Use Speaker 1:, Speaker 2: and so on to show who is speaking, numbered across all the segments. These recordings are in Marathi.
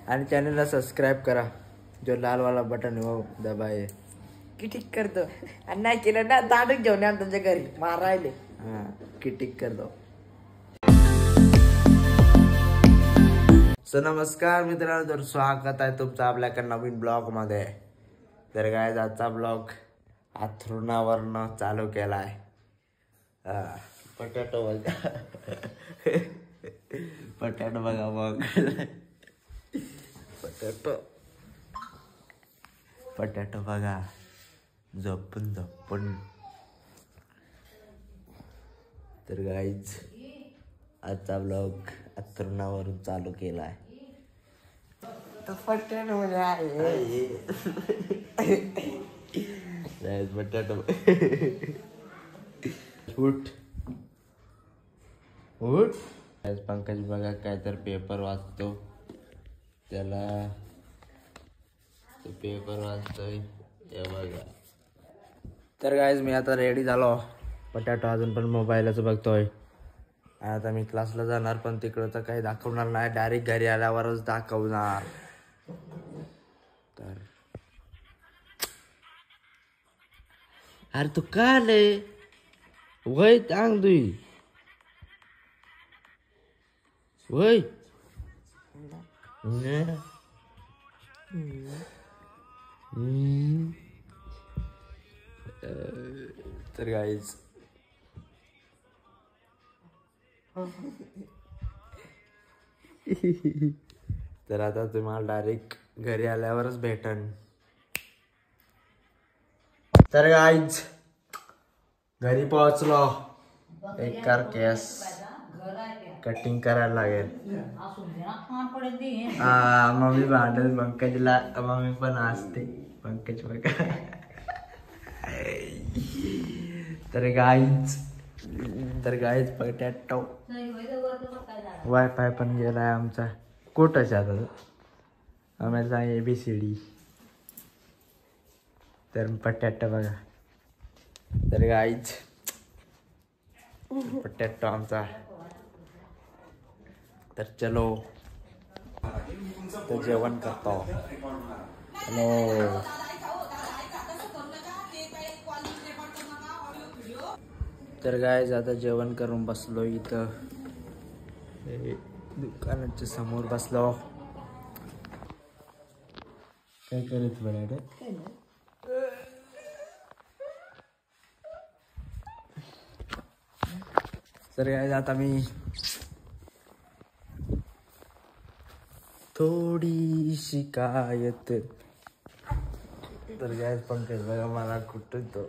Speaker 1: आणि चॅनलला सबस्क्राईब करा. जो लाल वाला बटन आहे वो दबाए
Speaker 2: किटिक करतो आणि नाही केलं ना दाडूक घेऊन या तुमच्या घरी मारायले.
Speaker 1: हाँ किटिक कर दो. सो नमस्कार मित्रांनो, तर स्वागत आहे तुमचं आपल्या नवीन ब्लॉग मध्ये. तर काय आजचा ब्लॉग अथरुणावरनं चालू केलाय. पटॅटो बघा पटॅटो बघा मग पटॅटो बघा झोपून. तर गाईज आजचा ब्लॉग अथरुणावरून चालू केलाय.
Speaker 2: पटकन म्हणजे आहे
Speaker 1: बटाटो उठ उठ. आज पंकज बघा काय तर पेपर वाचतो. त्याला पेपर वाचतोय हे बघा. तर गाईज मी आता रेडी झालो. बटाटो अजून पण मोबाईलच बघतोय. आता मी क्लासला जाणार, पण तिकडं तर काही दाखवणार नाही, डायरेक्ट घरी आल्यावरच दाखवणार. तर अरे तू का आले वय टांग दुई वय तर गाईज तर आता तुम्हाला डायरेक्ट घरी आल्यावरच भेटन. तर गाईज घरी पोहोचलो. एक कार केस कटिंग करायला लागेल. मम्मी भांडल पंकजला, मम्मी पण असते पंकज बघा. तर गाईज पटॅटो वायफाय पण गेलाय आमचा. कुठंच आता आम्हाला ABCD. तर पटॅटो बघा. तर गाईज पटॅटो आमचा. तर चलो तर जेवण करतो. हॅलो. तर गाईज आता जेवण करून बसलो इथं दुकानाच्या समोर बसलो. काय करत बरं. तर गाईज आता मी थोडी शिकायत. तर गाईज पंकज बघा मला कुठं तो.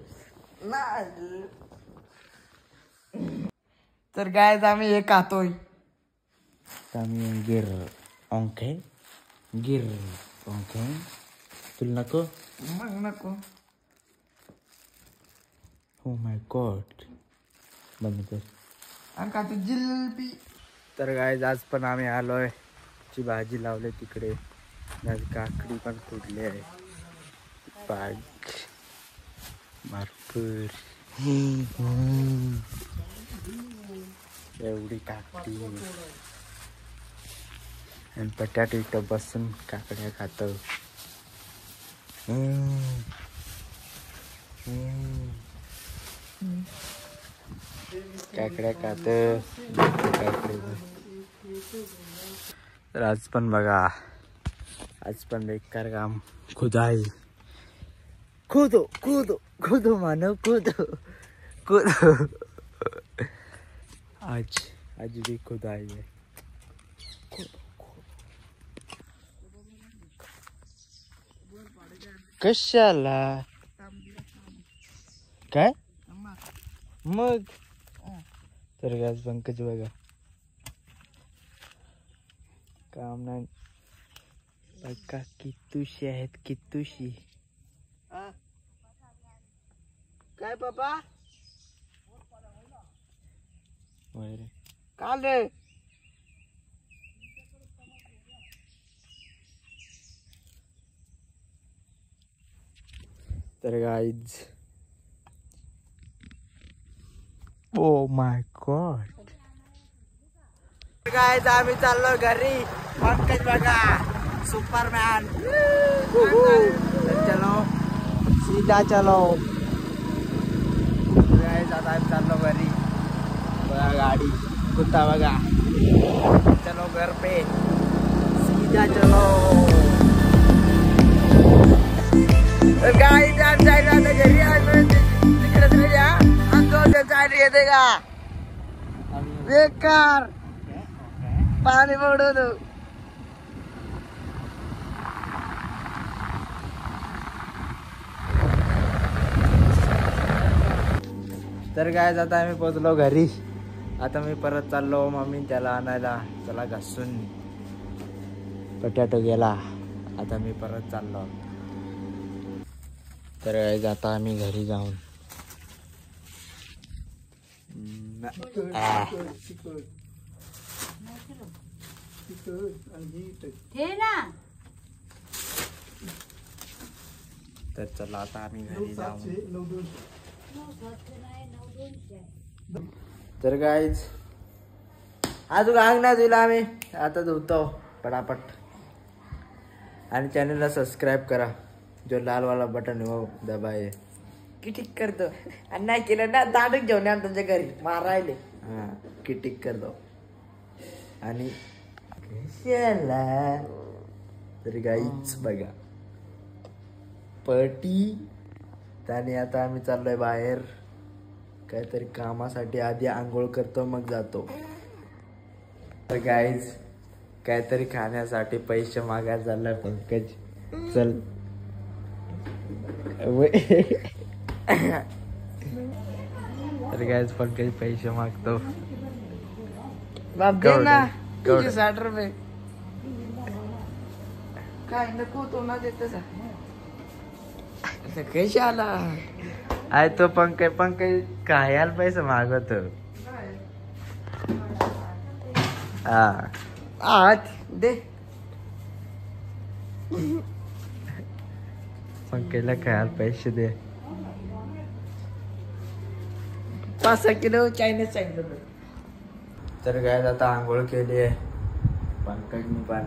Speaker 2: तर गायज आम्ही हे खातोय.
Speaker 1: आम्ही गिर ओंके तुला नको
Speaker 2: मग नको.
Speaker 1: ओ माय गॉड बंद कर.
Speaker 2: अंका तू जिलेबी.
Speaker 1: तर गाईज आज पण आम्ही आलोय. ची भाजी लावले तिकडे. काकडी पण फुटली आहे. बाग भरपूर एवढी काकडी आणि पटाटे इथं बसून काकड्या खातो. काकड्या खात. तर आज पण बघा, आज पण बेकार काम. खुदाई खुदो मानव खुदो. आज भी खुदाई है. कशाला काय मग. तर गॅस पंकज बघा काम नाही बघा. कितुशी आहेत कितुशी.
Speaker 2: काय बाबा
Speaker 1: काल तर guys oh my God. Guys आम्ही चाललो घरी. पंकज बघा सुपरमॅन चलो सीधा चलो गाइस आता आम्ही चाललो घरी बघा गाडी कुत्ता बघा चलो घर पे सीधा चलो गाइस आप जायला आता घरी आलो तिकडे तरी या अंगावर जायला येते का बेकार पाणी पडतो तर काय आता आम्ही पोचलो घरी आता मी परत चाललो मम्मी त्याला आणायला त्याला घासून पटॅटो गेला आता मी परत चाललो तर काय आता आम्ही घरी जाऊन तर चला आता आम्ही घरी जाऊ तर गाईज अजून अंग नाही धुला आम्ही आता धुतो पटापट आणि चॅनलला सबस्क्राईब करा जो लाल वाला बटन हो दबाए
Speaker 2: किटिक करतो आणि नाही केलं ना दांडूक घेऊन या तुमच्या घरी मारायले
Speaker 1: हा किटिक कर दो आणि कशाला तर गाईच बघा पटी त्याने आता आम्ही चाललोय बाहेर काहीतरी कामासाठी आधी आंघोळ करतो मग जातो तर गाईज काहीतरी खाण्यासाठी पैसे मागायला चाललाय पंकज चल तर गाईज पंकज पैसे मागतो
Speaker 2: बाप दे ना
Speaker 1: केवढे?
Speaker 2: 60 रुपये काय नको तो ना देतच कशी आला
Speaker 1: आहे तो पंकज खायला पैसे मागवतो हा
Speaker 2: आत दे
Speaker 1: पंकजला खायला पैसे दे
Speaker 2: 5-6 किलो चायनीज सांगितलं
Speaker 1: तर काय आता आंघोळ केली आहे पंकजनी पण